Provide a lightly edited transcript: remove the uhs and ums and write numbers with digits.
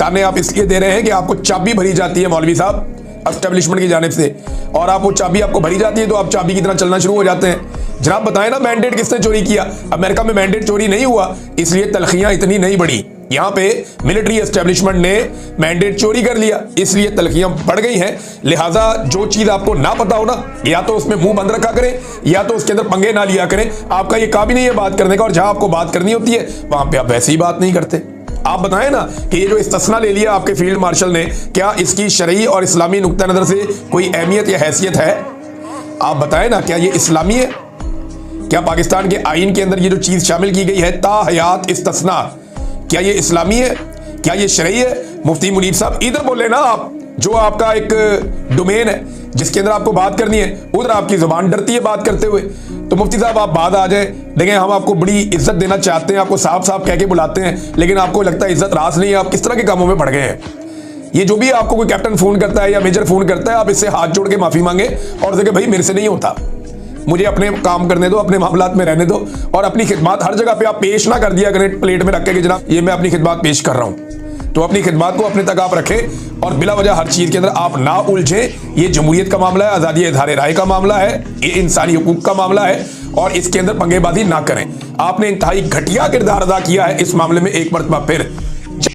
ताने आप इसलिए दे रहे हैं कि आपको चाबी भरी जाती है मौलवी साहब एस्टेब्लिशमेंट की जानिब से, और आप वो चाबी आपको भरी जाती है तो आप चाबी की तरह चलना शुरू हो जाते हैं। जनाब बताएं ना, मैंडेट किसने चोरी किया? अमेरिका में मैंडेट चोरी नहीं हुआ, इसलिए तलखियां इतनी नहीं बढ़ी। यहां पे मिलिट्री एस्टेब्लिशमेंट ने मैंडेट चोरी कर लिया, इसलिए तलखियां बढ़ गई हैं। लिहाजा जो चीज आपको ना पता हो ना, या तो उसमें मुंह बंद रखा करें या तो उसके अंदर पंगे ना लिया करें। आपका ये काम ही नहीं है बात करने का, और जहां आपको बात करनी होती है वहां पे आप वैसे ही बात नहीं करते। आप बताएं ना कि ये जो इस्तिस्ना ले लिया आपके फील्ड मार्शल ने, क्या इसकी शरई और इस्लामी नुक्ता नजर से कोई अहमियत या हैसियत है? आप बताएं ना, क्या ये इस्लामी है? क्या पाकिस्तान के आईन के अंदर ये जो चीज शामिल की गई है ताहयात इस्तिस्ना, क्या ये इस्लामी है? क्या ये शरई है? मुफ्ती मुनीर साहब इधर बोले ना, आप जो आपका एक डोमेन है जिसके अंदर आपको बात करनी है, उधर आपकी जुबान डरती है बात करते हुए। तो मुफ्ती साहब आप बात आ जाए, देखें हम आपको बड़ी इज्जत देना चाहते हैं, आपको साहब साहब कह के बुलाते हैं, लेकिन आपको लगता है इज्जत रास नहीं है, आप किस तरह के कामों में पड़ गए हैं? ये जो भी आपको कोई कैप्टन फोन करता है या मेजर फोन करता है, आप इससे हाथ जोड़ के माफी मांगे और देखें भाई मेरे से नहीं होता, मुझे अपने काम करने दो, अपने मामलात में रहने दो, और अपनी खिदमत हर जगह पे आप पेश ना कर दिया करें प्लेट में रख के कि जनाब ये मैं अपनी खिदमत पेश कर रहा हूं। तो अपनी खिदमत को अपने तक आप रखें और बिला वजह हर चीज के अंदर आप ना उलझें। ये जमहूरियत का मामला है, आजादी इज़हार राय का मामला है, ये इंसानी हुकूक का मामला है, और इसके अंदर पंगेबाजी ना करें। आपने इंतहाई घटिया किरदार अदा किया है इस मामले में एक मरतबा फिर।